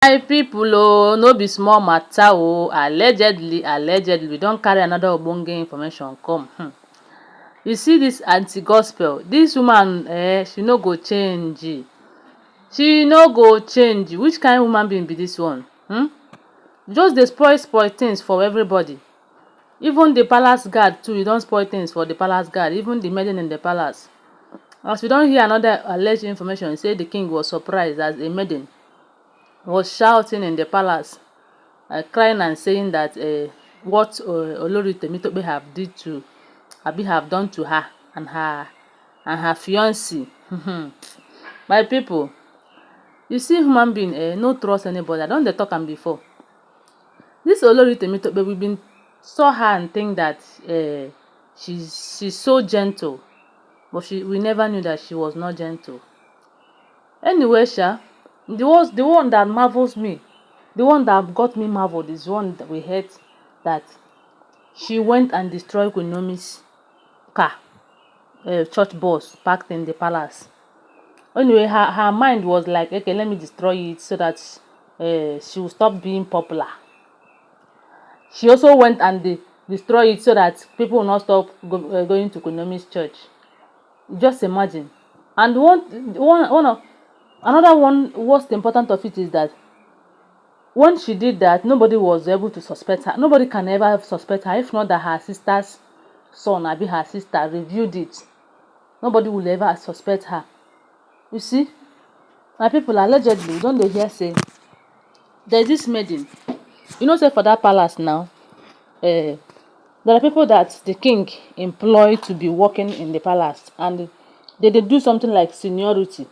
My people oh, no be small matter oh, allegedly we don carry another ogbonge information come. You see this anti-gospel, this woman she no go change. She no go change. Which kind woman being be this one? Just dey spoil things for everybody. Even the palace guard too, you don spoil things for the palace guard, even the maiden in the palace. As we don hear another alleged information say the king was surprised as a maiden was shouting in the palace, crying and saying that what Olori Temitope have done to her and her fiancé. My people, you see human being no trust anybody. I don dey talk am before. This Olori Temitope, we been saw her and think that she's so gentle, but we never knew that she was not gentle. Anyway, the one that marvels me, the one that got me marveled is one that we heard that she went and destroyed Queen Naomi's car, church bus parked in the palace. Anyway, her mind was like, okay, let me destroy it so that she will stop being popular. She also went and destroyed it so that people will not stop going to Queen Naomi's church. Just imagine. And another one most important of it is that when she did that, nobody was able to suspect her. Nobody can ever suspect her if not that her sister's son, or her sister, reviewed it. Nobody will ever suspect her. You see, my people, allegedly, don't they hear say there's this maiden. You know, say for that palace now, there are people that the king employed to be working in the palace, and they do something like seniority.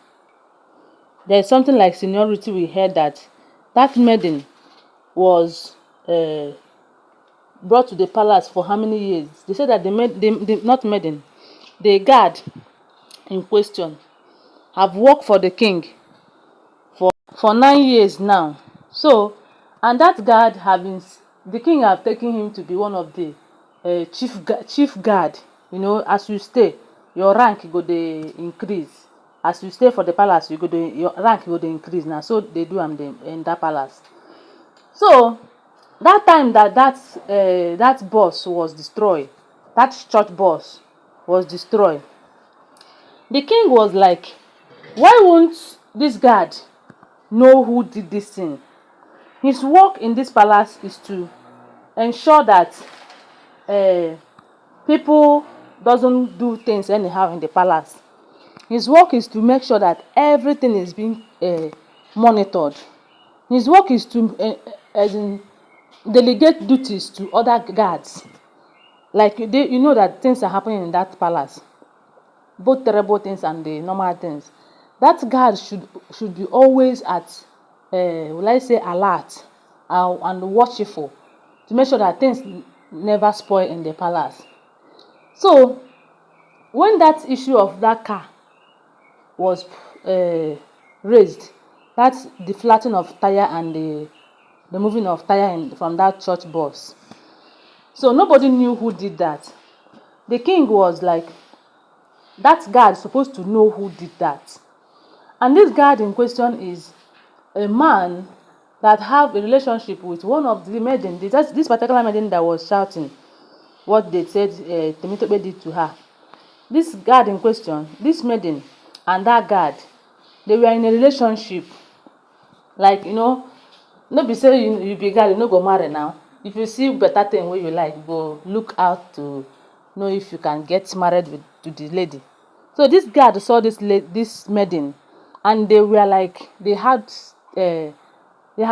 There's something like seniority. We heard that maiden was brought to the palace for how many years? They said that the guard in question have worked for the king for 9 years now. So, and that guard the king have taken him to be one of the chief guard. You know, as you stay, your rank go dey increase. As you stay for the palace, your rank go dey increase. Now, so they do in that palace. So that time that bus was destroyed, that church bus was destroyed, the king was like, why won't this guard know who did this thing? His work in this palace is to ensure that people doesn't do things anyhow in the palace. His work is to make sure that everything is being monitored. His work is to delegate duties to other guards. Like you know that things are happening in that palace, both terrible things and the normal things. That guard should be always at will I say alert and watchful to make sure that things never spoil in the palace. So when that issue of that car was raised, that's the flattening of tire and the moving of tire from that church bus. So nobody knew who did that. The king was like, that guard is supposed to know who did that. And this guard in question is a man that have a relationship with one of the maiden. This particular maiden that was shouting what they said Temitope did to her. This guard in question, this maiden and that guard, they were in a relationship. Like, you know, no be say you be guard, you no go marry now. If you see better thing wey you like, go look out to know if you can get married to the lady. So this guard saw this maiden, and they were like, they have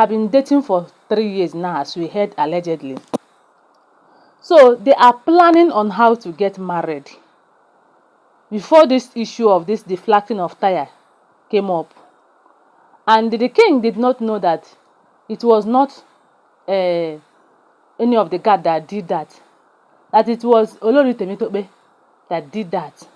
been dating for 3 years now, as we heard allegedly. So they are planning on how to get married before this issue of this deflecting of tire came up. And the king did not know that it was not any of the guard that did that it was Olori Temitope that did that.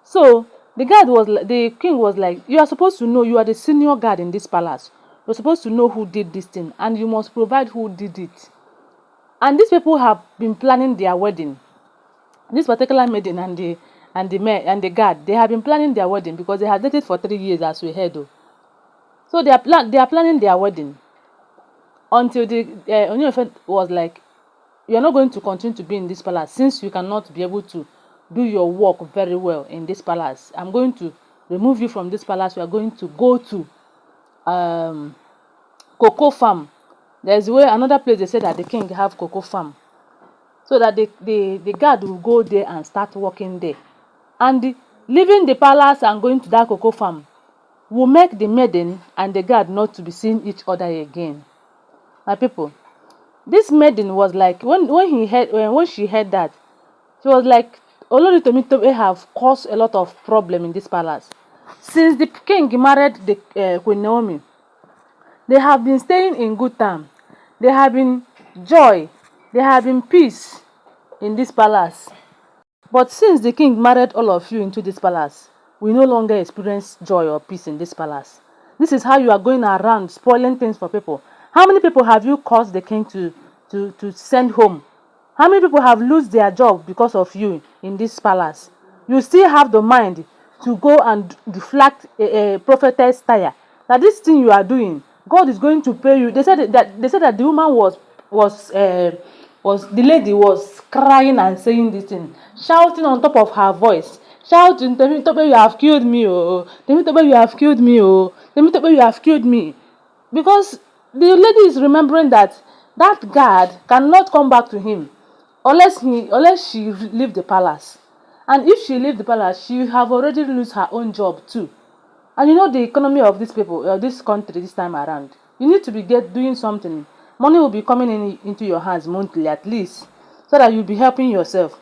So the king was like, you are supposed to know, you are the senior guard in this palace. You're supposed to know who did this thing, and you must provide who did it. And these people have been planning their wedding. This particular maiden and the guard, they have been planning their wedding because they have dated for 3 years, as we heard. So they are planning their wedding until the Ooni of Ife was like, you are not going to continue to be in this palace since you cannot be able to do your work very well in this palace. I'm going to remove you from this palace. You are going to go to um cocoa farm. There's where another place they said that the king have cocoa farm, so that the guard will go there and start working there. And leaving the palace and going to that cocoa farm will make the maiden and the guard not to be seeing each other again. My people, this maiden was like, when she heard that, she was like, Olori Temitope have caused a lot of problem in this palace. Since the king married the Queen Naomi, they have been staying in good time. There have been joy. There have been peace in this palace. But since the king married all of you into this palace, we no longer experience joy or peace in this palace. This is how you are going around spoiling things for people. How many people have you caused the king to send home? How many people have lost their job because of you in this palace? You still have the mind to go and deflect a prophetess tire. That this thing you are doing, God is going to pay you. They said that the woman was the lady was crying and saying this thing, shouting on top of her voice, shouting, Temitope, you have killed me, oh, Temitope, you have killed me, oh, Temitope, you have killed me. Because the lady is remembering that that guard cannot come back to him unless she leave the palace. And if she leave the palace, she have already lose her own job too. And you know the economy of these people, this country this time around. You need to be doing something. Money will be coming into your hands monthly at least, so that you'll be helping yourself.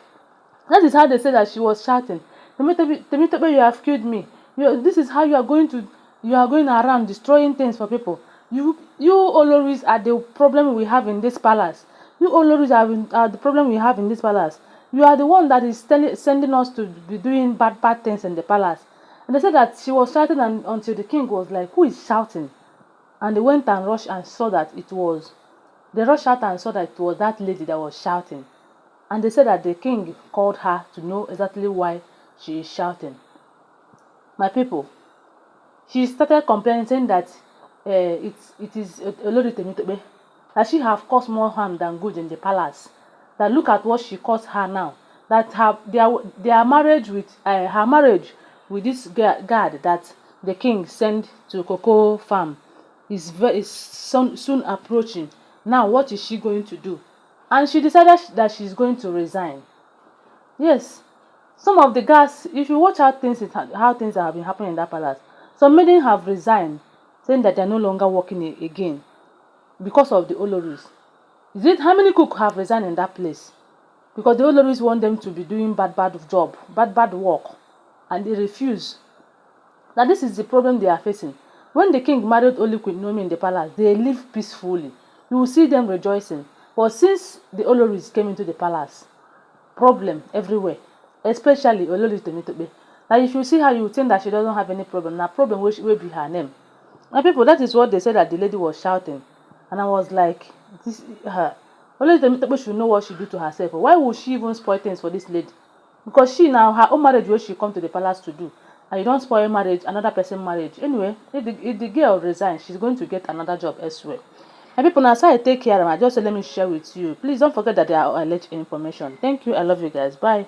That is how they say that she was shouting, Temitope, you have killed me. This is how you are going around destroying things for people. You Oloris are the problem we have in this palace. You Oloris are the problem we have in this palace. You are the one that is sending us to be doing bad things in the palace. And they said that she was shouting until the king was like, who is shouting? And they went and rushed and saw that it was, they rushed out and saw that it was that lady that was shouting. And they said that the king called her to know exactly why she is shouting. My people, she started complaining, saying that it is Olori Temitope, that she have caused more harm than good in the palace. That look at what she caused her now. That their marriage with her marriage with this guard that the king sent to cocoa farm is soon approaching. Now what is she going to do? And she decided that she's going to resign. Yes, some of the guards, if you watch how things have been happening in that palace, some maidens have resigned, saying that they're no longer working again because of the Oloris. Is it how many cooks have resigned in that place? Because the Oloris want them to be doing bad job, bad work, and they refuse. Now this is the problem they are facing. When the king married only Queen Naomi in the palace, they live peacefully. You will see them rejoicing. But since the Oloris came into the palace, problem everywhere, especially Olori Temitope. Now if you see her, you will think that she doesn't have any problem. Now problem will be her name. My people, that is what they said that the lady was shouting. And I was like, Olori Temitope should know what she do to herself. Why would she even spoil things for this lady? Because she now, her own marriage, where she come to the palace to do. And you don't spoil marriage, another person marriage. Anyway, if the girl resigns, she's going to get another job elsewhere. And people, now, so I take care of them. I just let me share with you. Please don't forget that they are alleged information. Thank you. I love you guys. Bye.